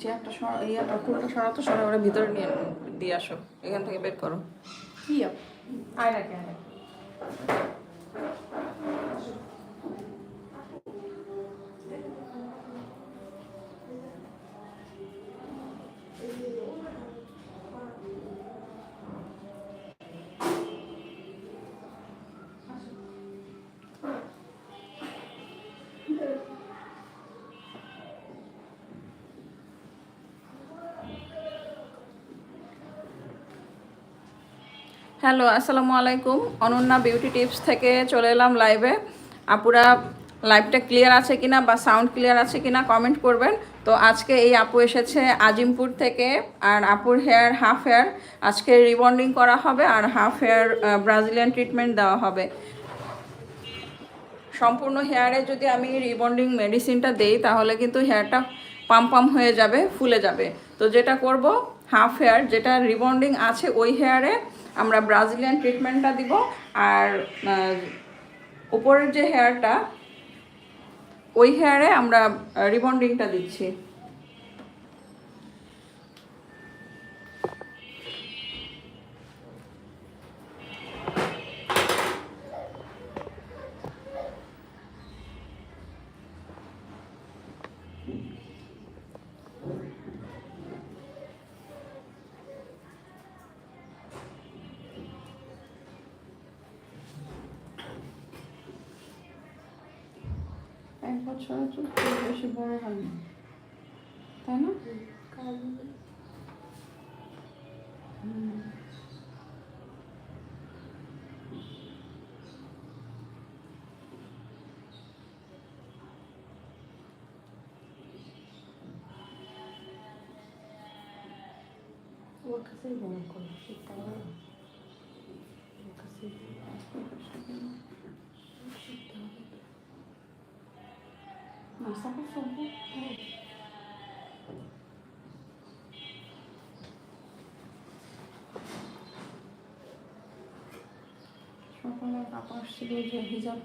চেয়ারটা টুলটা সরাতো, সরা ওরা ভিতরে নিয়ে দিয়ে আসো, এখান থেকে বের করো। কি আয় রাখে হ্যালো, আসসালামু আলাইকুম। অনন্যা বিউটি টিপস থেকে চলে এলাম লাইভে। আপুরা লাইভটা ক্লিয়ার আছে কিনা বা সাউন্ড ক্লিয়ার আছে কিনা কমেন্ট করবেন। তো আজকে এই আপু এসেছে আজিমপুর থেকে, আর আপুর হেয়ার হাফ হেয়ার আজকে রিবন্ডিং করা হবে আর হাফ হেয়ার ব্রাজিলিয়ান ট্রিটমেন্ট দেওয়া হবে। সম্পূর্ণ হেয়ারে যদি আমি রিবন্ডিং মেডিসিনটা দেই তাহলে কিন্তু হেয়ারটা পাম হয়ে যাবে, ফুলে যাবে। তো যেটা করব, হাফ হেয়ার যেটা রিবন্ডিং আছে ওই হেয়ারে আমরা ব্রাজিলিয়ান ট্রিটমেন্টটা দিব, আর উপরের যে হেয়ারটা ওই হেয়ারে আমরা রিবন্ডিংটা দিচ্ছি। এক বছরের চুল খুব বেশি বড় হয়নি, তাই না? ওর কাছেই মনে করো শীতটা ওর কাছে নাস্তা করছো? হ্যাঁ, সকালে আপা আসছিল যে হিজাব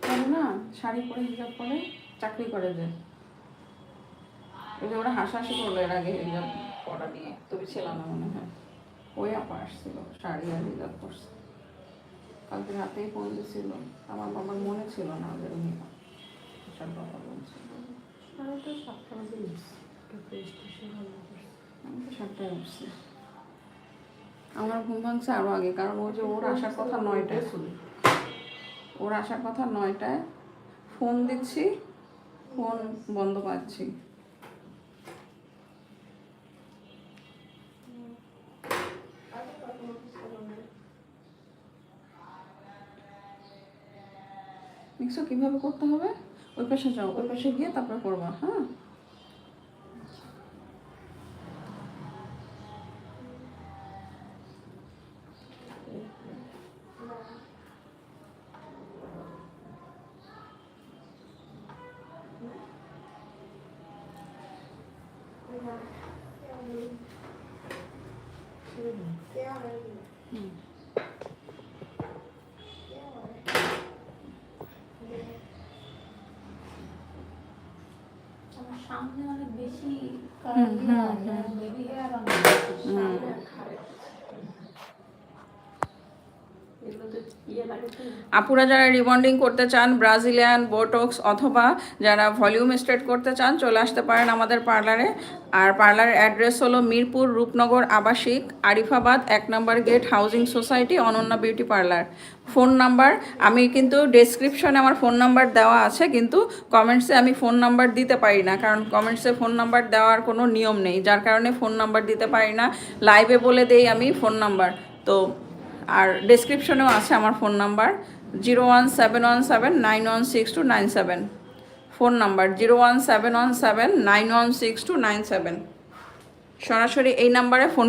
করে না, শাড়ি পরে হিজাব পরে চাকরি করে, যে ওই যে ওরা হাসাহাসি করলো এর আগে হিজাব পরা নিয়ে, তুমি ছিল না মনে হয়। ওই আপা আসছিল শাড়ি আর হিজাব পরছে, কালকে রাতেই ফোন দিছিল। আমার বাবার মনে ছিল না ওদের উনি আসার কথা বলছিল। আমি তো 7টা বাজে উঠছি, আমি তো 7টায় উঠছি। আমার ঘুম ভাঙছে আরও আগে, কারণ ওই যে ওর আসার কথা 9টায়, ওর আসার কথা 9টায়, ফোন দিচ্ছি ফোন বন্ধ পাচ্ছি। মিক্সও কীভাবে করতে হবে? ওই পাশে যাও, ওই পাশে গিয়ে তারপরে করবা। হ্যাঁ, আমার সামনে অনেক বেশি বেবি হেয়ার আপুরা যারা রিবন্ডিং করতে চান, ব্রাজিলিয়ান বোটক্স অথবা যারা ভলিউম স্ট্রেট করতে চান, চলে আসতে পারেন আমাদের পার্লারে। আর পার্লারের অ্যাড্রেস হলো মিরপুর রূপনগর আবাসিক, আরিফাবাদ 1 নম্বর gate, housing society, Ananya beauty parlour. Phone number আমি কিন্তু ডেসক্রিপশনে আমার ফোন নাম্বার দেওয়া আছে, কিন্তু কমেন্টসে আমি ফোন নাম্বার দিতে পারি না, কারণ কমেন্টসে ফোন নাম্বার দেওয়ার কোনো নিয়ম নেই, যার কারণে ফোন নাম্বার দিতে পারি না। লাইভে বলে দেই আমি ফোন নাম্বার। তো আর ডেসক্রিপশনেও আছে আমার ফোন নাম্বার 01717916297। Phone number 01717916297। সরাসরি এই নাম্বারে ফোন